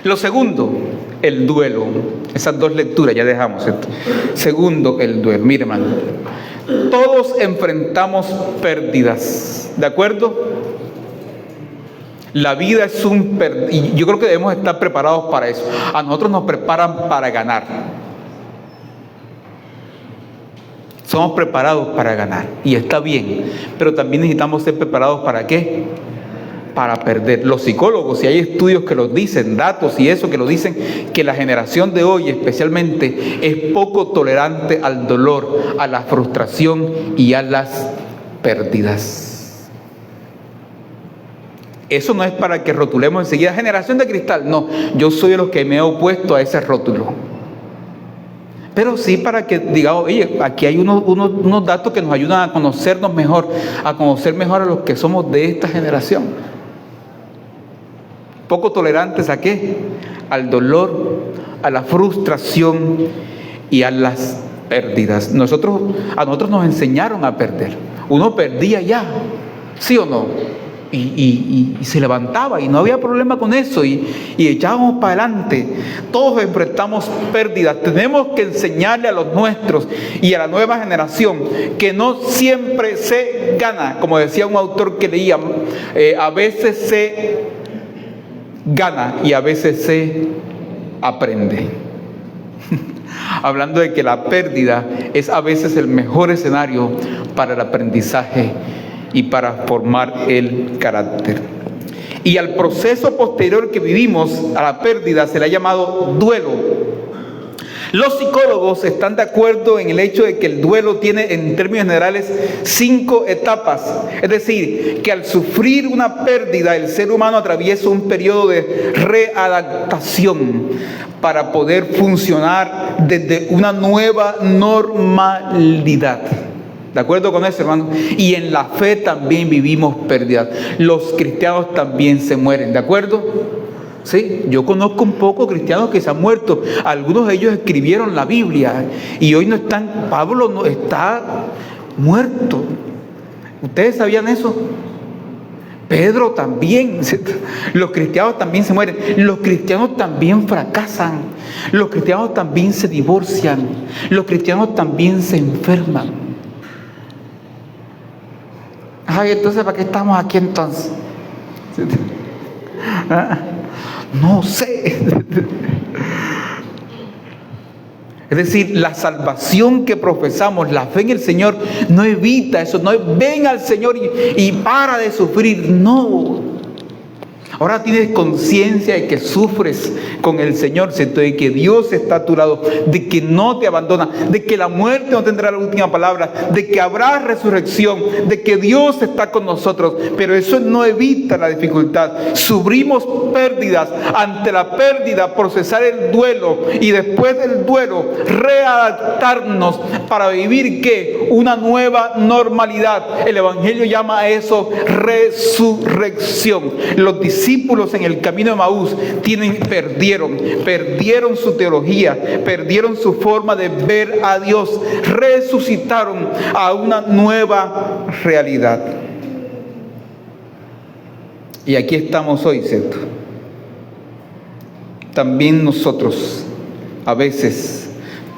Lo segundo, el duelo. Esas 2 lecturas ya dejamos esto. Segundo, el duelo. Mire, hermano, todos enfrentamos pérdidas, ¿de acuerdo? La vida es y yo creo que debemos estar preparados para eso. A nosotros nos preparan para ganar. Somos preparados para ganar y está bien, pero también necesitamos ser preparados ¿para qué? Para perder. Los psicólogos, y hay estudios que los dicen, datos y eso que lo dicen, que la generación de hoy especialmente es poco tolerante al dolor, a la frustración y a las pérdidas. Eso no es para que rotulemos enseguida generación de cristal, no, yo soy de los que me he opuesto a ese rótulo. Pero sí para que digamos, oye, aquí hay unos datos que nos ayudan a conocernos mejor, a conocer mejor a los que somos de esta generación. Poco tolerantes ¿a qué? Al dolor, a la frustración y a las pérdidas. A nosotros nos enseñaron a perder. Uno perdía ya, ¿sí o no? Y se levantaba y no había problema con eso y echábamos para adelante. Todos enfrentamos pérdidas. Tenemos que enseñarle a los nuestros y a la nueva generación que no siempre se gana, como decía un autor que leía, a veces se gana y a veces se aprende. Hablando de que la pérdida es a veces el mejor escenario para el aprendizaje y para formar el carácter. Y al proceso posterior que vivimos a la pérdida se le ha llamado duelo. Los psicólogos están de acuerdo en el hecho de que el duelo tiene, en términos generales, 5 etapas. Es decir, que al sufrir una pérdida, el ser humano atraviesa un periodo de readaptación para poder funcionar desde una nueva normalidad. ¿De acuerdo con eso, hermano? Y en la fe también vivimos pérdidas. Los cristianos también se mueren, ¿de acuerdo? Sí, yo conozco un poco cristianos que se han muerto. Algunos de ellos escribieron la Biblia y hoy no están. Pablo no está muerto. ¿Ustedes sabían eso? Pedro también. Los cristianos también se mueren. Los cristianos también fracasan. Los cristianos también se divorcian. Los cristianos también se enferman. Ay, entonces, ¿para qué estamos aquí entonces? No sé. Es decir, la salvación que profesamos, la fe en el Señor, no evita eso. No es ven al Señor y para de sufrir. No. Ahora tienes conciencia de que sufres con el Señor, ¿cierto? De que Dios está a tu lado, de que no te abandona, de que la muerte no tendrá la última palabra, de que habrá resurrección, de que Dios está con nosotros. Pero eso no evita la dificultad. Sufrimos pérdidas. Ante la pérdida, procesar el duelo y después del duelo, readaptarnos para vivir ¿qué? Una nueva normalidad. El Evangelio llama a eso resurrección. Los discípulos en el camino de Emaús perdieron su teología, perdieron su forma de ver a Dios, resucitaron a una nueva realidad. Y aquí estamos hoy, ¿cierto? También nosotros, a veces,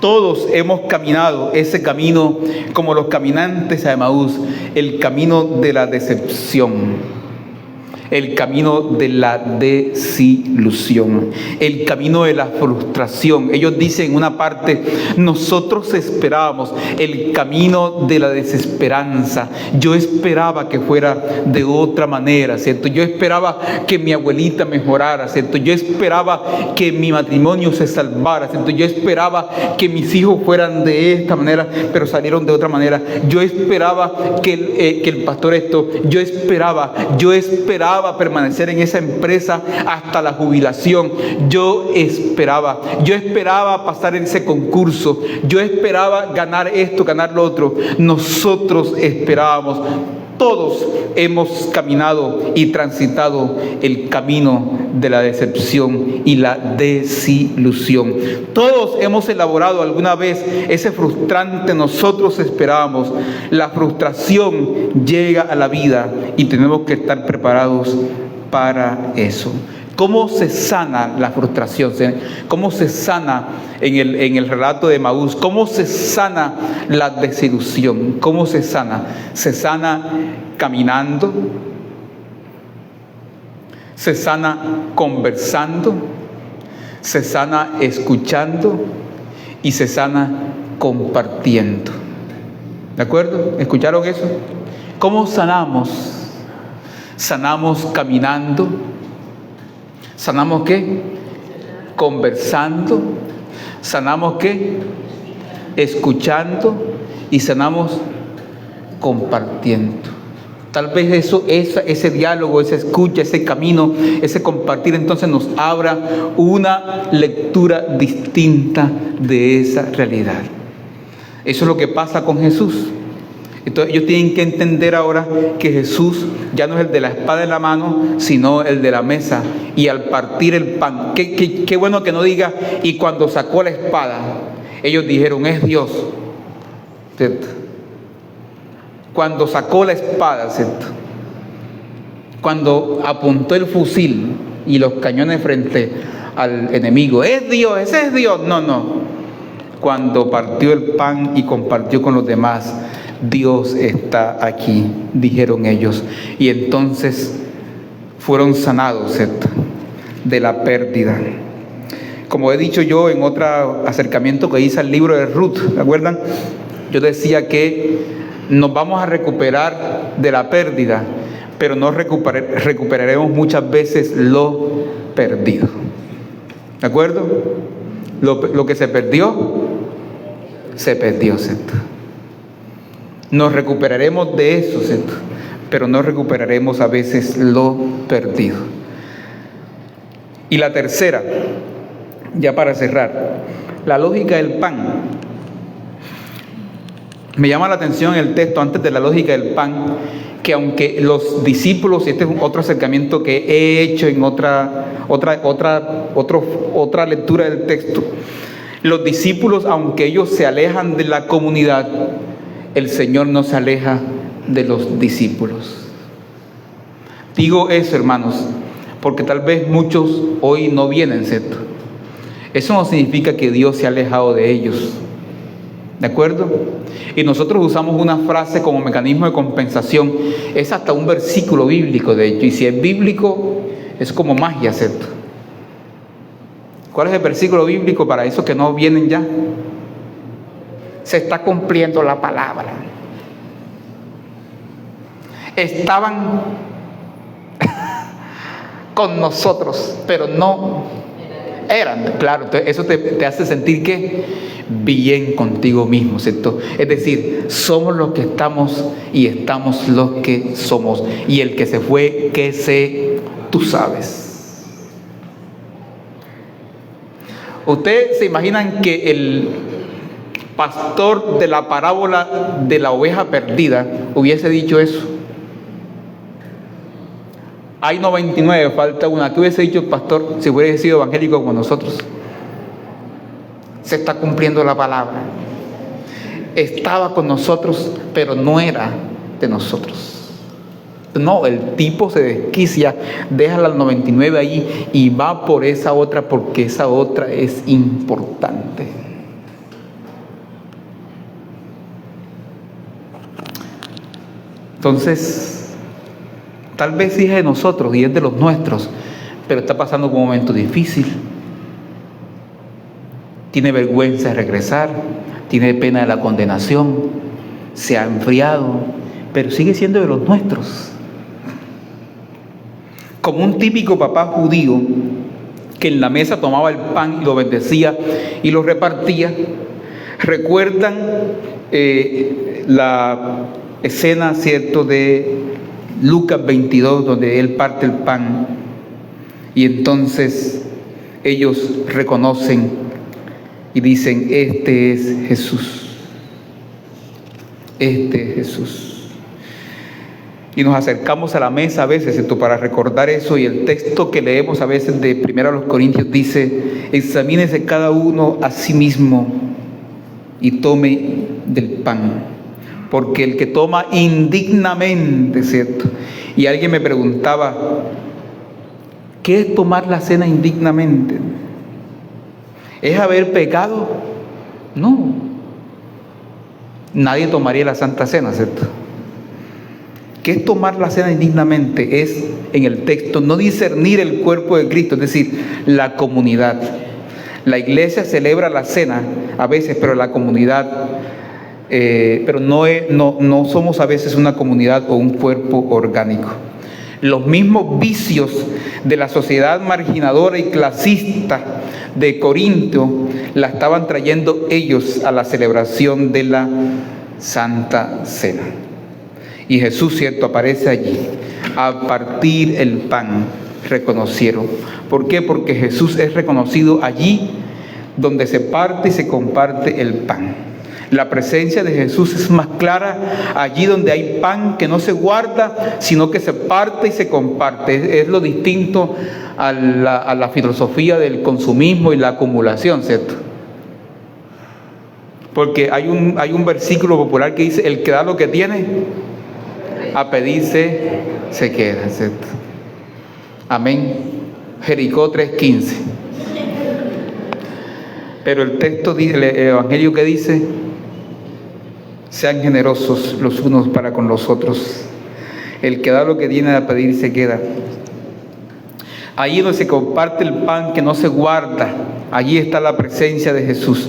todos hemos caminado ese camino como los caminantes a Emaús, el camino de la decepción. El camino de la desilusión, el camino de la frustración. Ellos dicen en una parte, nosotros esperábamos el camino de la desesperanza. Yo esperaba que fuera de otra manera, ¿cierto? Yo esperaba que mi abuelita mejorara, ¿cierto? Yo esperaba que mi matrimonio se salvara, ¿cierto? Yo esperaba que mis hijos fueran de esta manera, pero salieron de otra manera. Yo esperaba que el pastor yo esperaba permanecer en esa empresa hasta la jubilación. Yo esperaba pasar en ese concurso. Yo esperaba ganar esto, ganar lo otro. Nosotros esperábamos. Todos hemos caminado y transitado el camino de la decepción y la desilusión. Todos hemos elaborado alguna vez ese frustrante nosotros esperábamos. La frustración llega a la vida y tenemos que estar preparados para eso. ¿Cómo se sana la frustración? ¿Cómo se sana en el relato de Emaús? ¿Cómo se sana la desilusión? ¿Cómo se sana? Se sana caminando, se sana conversando, se sana escuchando y se sana compartiendo. ¿De acuerdo? ¿Escucharon eso? ¿Cómo sanamos? Sanamos caminando. ¿Sanamos qué? Conversando. ¿Sanamos qué? Escuchando. Y sanamos compartiendo. Tal vez ese diálogo, esa escucha, ese camino, ese compartir, entonces nos abra una lectura distinta de esa realidad. Eso es lo que pasa con Jesús. Entonces ellos tienen que entender ahora que Jesús ya no es el de la espada en la mano, sino el de la mesa. Y al partir el pan, qué bueno que no diga, y cuando sacó la espada, ellos dijeron, es Dios, ¿cierto? Cuando sacó la espada, ¿cierto? Cuando apuntó el fusil y los cañones frente al enemigo, es Dios, ese es Dios. No. Cuando partió el pan y compartió con los demás, Dios está aquí, dijeron ellos. Y entonces fueron sanados, ¿cierto?, de la pérdida. Como he dicho yo en otro acercamiento que hice al libro de Ruth, ¿se acuerdan? Yo decía que nos vamos a recuperar de la pérdida, pero no recuperaremos muchas veces lo perdido. ¿De acuerdo? Lo que se perdió, ¿cierto? Nos recuperaremos de eso, ¿cierto? Pero no recuperaremos a veces lo perdido. Y la tercera, ya para cerrar, la lógica del pan. Me llama la atención el texto antes de la lógica del pan, que aunque los discípulos, y este es otro acercamiento que he hecho en otra lectura del texto, los discípulos, aunque ellos se alejan de la comunidad, el Señor no se aleja de los discípulos. Digo eso, hermanos, porque tal vez muchos hoy no vienen, ¿cierto? Eso no significa que Dios se ha alejado de ellos, ¿de acuerdo? Y nosotros usamos una frase como mecanismo de compensación. Es hasta un versículo bíblico, de hecho, y si es bíblico, es como magia, ¿cierto? ¿Cuál es el versículo bíblico para esos que no vienen ya? Se está cumpliendo la palabra. Estaban con nosotros, pero no eran. Claro, eso te hace sentir que bien contigo mismo, ¿cierto? Es decir, somos los que estamos y estamos los que somos. Y el que se fue, que tú sabes. ¿Ustedes se imaginan que el pastor de la parábola de la oveja perdida hubiese dicho eso? Hay 99, falta una. ¿Qué hubiese dicho el pastor si hubiese sido evangélico como nosotros? Se está cumpliendo la palabra. Estaba con nosotros, pero no era de nosotros. No, el tipo se desquicia, deja las 99 allí y va por esa otra porque esa otra es importante. Entonces, tal vez sí es de nosotros y es de los nuestros, pero está pasando por un momento difícil. Tiene vergüenza de regresar, tiene pena de la condenación, se ha enfriado, pero sigue siendo de los nuestros. Como un típico papá judío que en la mesa tomaba el pan y lo bendecía y lo repartía. ¿Recuerdan la escena, cierto, de Lucas 22, donde él parte el pan y entonces ellos reconocen y dicen: este es Jesús, este es Jesús? Y nos acercamos a la mesa a veces, ¿cierto?, para recordar eso, y el texto que leemos a veces de 1 Corintios dice: examínese cada uno a sí mismo y tome del pan, porque el que toma indignamente, ¿cierto? Y alguien me preguntaba: ¿qué es tomar la cena indignamente? ¿Es haber pecado? No. Nadie tomaría la Santa Cena, ¿cierto? ¿Qué es tomar la cena indignamente? Es, en el texto, no discernir el cuerpo de Cristo, es decir, la comunidad. La iglesia celebra la cena a veces, pero la comunidad, pero no somos a veces una comunidad o un cuerpo orgánico. Los mismos vicios de la sociedad marginadora y clasista de Corinto la estaban trayendo ellos a la celebración de la Santa Cena. Y Jesús, cierto, aparece allí. A partir el pan, reconocieron. ¿Por qué? Porque Jesús es reconocido allí donde se parte y se comparte el pan. La presencia de Jesús es más clara allí donde hay pan que no se guarda, sino que se parte y se comparte. Es lo distinto a la filosofía del consumismo y la acumulación, ¿cierto? Porque hay un versículo popular que dice: el que da lo que tiene, a pedirse se queda, ¿cierto? Amén. Jericó 3:15. Pero el texto dice, el evangelio que dice: sean generosos los unos para con los otros. El que da lo que tiene a pedir se queda. Allí donde se comparte el pan que no se guarda, allí está la presencia de Jesús.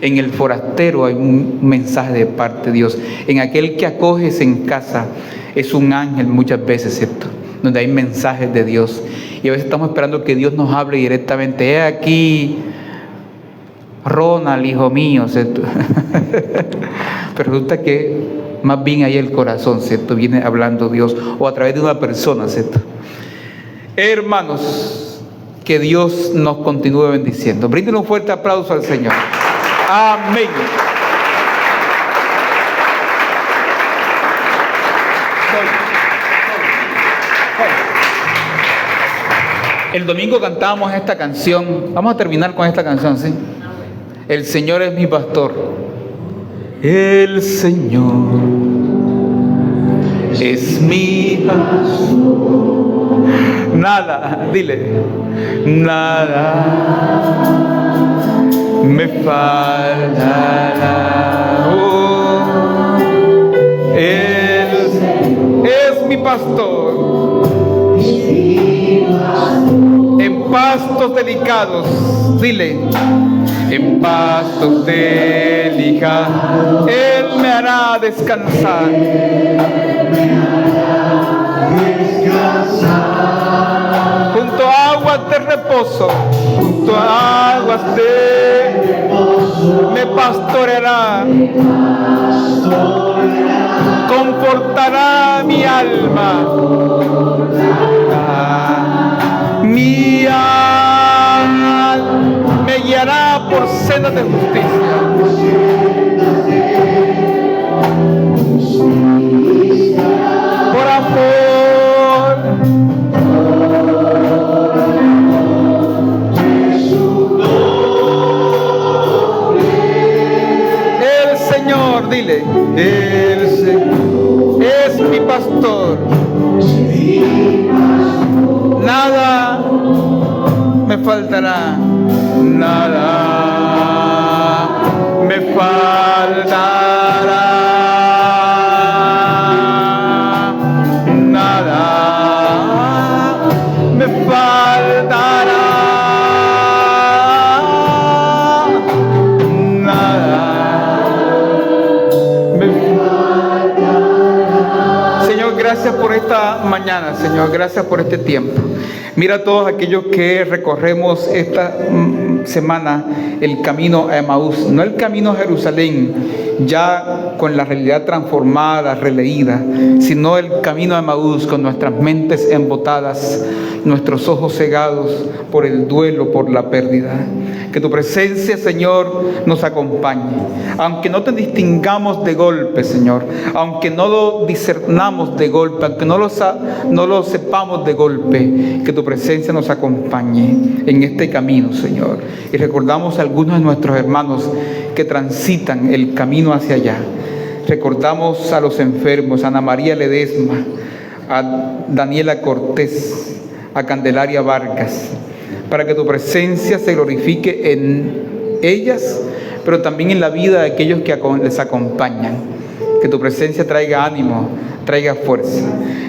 En el forastero hay un mensaje de parte de Dios. En aquel que acoges en casa es un ángel muchas veces, ¿cierto? Donde hay mensajes de Dios. Y a veces estamos esperando que Dios nos hable directamente. He aquí, Ronald, hijo mío, ¿cierto? Pero resulta que más bien ahí el corazón, ¿cierto? Viene hablando Dios, o a través de una persona, ¿cierto? Hermanos, que Dios nos continúe bendiciendo. Brinden un fuerte aplauso al Señor. Amén. El domingo cantábamos esta canción. Vamos a terminar con esta canción, ¿sí? El Señor es mi pastor. El Señor es mi pastor. Nada, dile, nada me faltará. Oh, Él es mi pastor. En pastos delicados, dile, en pastos delicados, Él me hará descansar. Junto a aguas de reposo, junto a aguas de reposo, me pastoreará, confortará mi alma. Mi alma me guiará por sendas de justicia. Por amor de su nombre. El Señor, dile, el Señor es mi pastor. Nada me faltará, nada me faltará, nada me faltará, nada me faltará. Señor, gracias por esta mañana, Señor, gracias por este tiempo. Mira a todos aquellos que recorremos esta semana el camino a Emaús, no el camino a Jerusalén, ya con la realidad transformada, releída, sino el camino a Emaús con nuestras mentes embotadas, nuestros ojos cegados por el duelo, por la pérdida. Que tu presencia, Señor, nos acompañe. Aunque no te distingamos de golpe, Señor, aunque no lo discernamos de golpe, aunque no lo sepamos de golpe, que tu presencia nos acompañe en este camino, Señor. Y recordamos a algunos de nuestros hermanos que transitan el camino hacia allá. Recordamos a los enfermos, a Ana María Ledesma, a Daniela Cortés, a Candelaria Vargas, para que tu presencia se glorifique en ellas, pero también en la vida de aquellos que les acompañan. Que tu presencia traiga ánimo, traiga fuerza.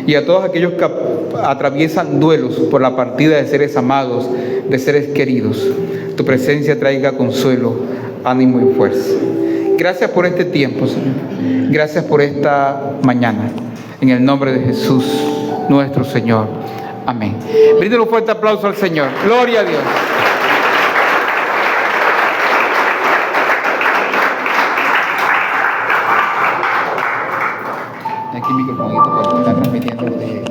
Y a todos aquellos que atraviesan duelos por la partida de seres amados, de seres queridos, tu presencia traiga consuelo, ánimo y fuerza. Gracias por este tiempo, Señor. Gracias por esta mañana. En el nombre de Jesús, nuestro Señor. Amén. Bríndale un fuerte aplauso al Señor. Gloria a Dios. Aquí el microfonito porque está transmitiendo de pantalla.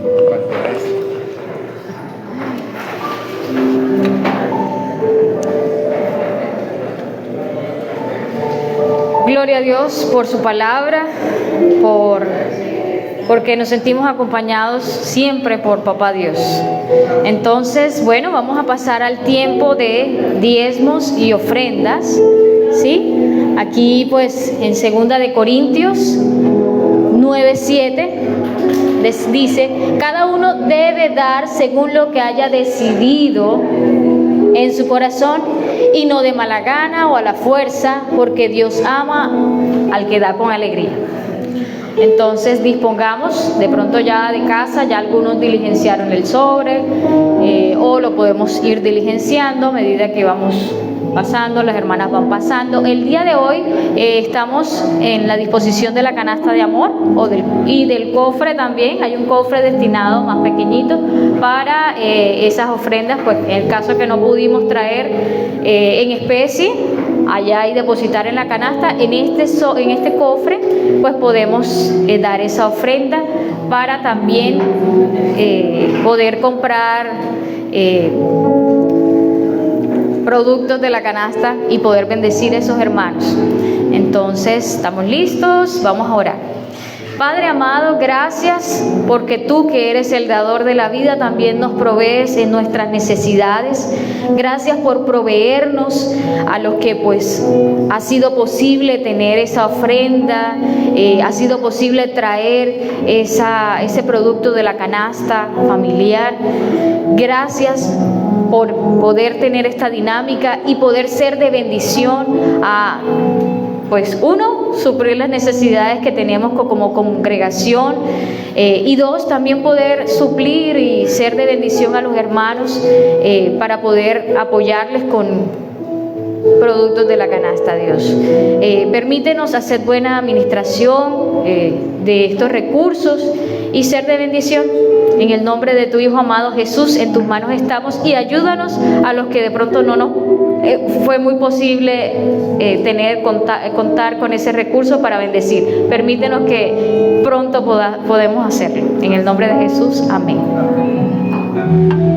Gloria a Dios por su palabra, porque nos sentimos acompañados siempre por Papá Dios. Entonces, bueno, vamos a pasar al tiempo de diezmos y ofrendas, ¿sí? Aquí pues en 2 de Corintios 9:7 les dice: cada uno debe dar según lo que haya decidido en su corazón y no de mala gana o a la fuerza, porque Dios ama al que da con alegría. Entonces dispongamos, de pronto ya de casa, ya algunos diligenciaron el sobre, o lo podemos ir diligenciando a medida que vamos pasando, las hermanas van pasando. El día de hoy estamos en la disposición de la canasta de amor y del cofre también. Hay un cofre destinado más pequeñito para esas ofrendas, pues en el caso que no pudimos traer en especie allá y depositar en la canasta, en este cofre pues podemos dar esa ofrenda para también poder comprar productos de la canasta y poder bendecir a esos hermanos. Entonces, ¿estamos listos? Vamos a orar. Padre amado, gracias porque tú, que eres el dador de la vida, también nos provees en nuestras necesidades. Gracias por proveernos a los que pues ha sido posible tener esa ofrenda, ha sido posible traer ese producto de la canasta familiar. Gracias por poder tener esta dinámica y poder ser de bendición a, pues uno, suplir las necesidades que tenemos como congregación, y dos, también poder suplir y ser de bendición a los hermanos para poder apoyarles con productos de la canasta, Dios. Permítenos hacer buena administración de estos recursos y ser de bendición. En el nombre de tu Hijo amado Jesús, en tus manos estamos, y ayúdanos a los que de pronto no nos fue muy posible contar con ese recurso para bendecir. Permítenos que pronto podemos hacerlo. En el nombre de Jesús, amén.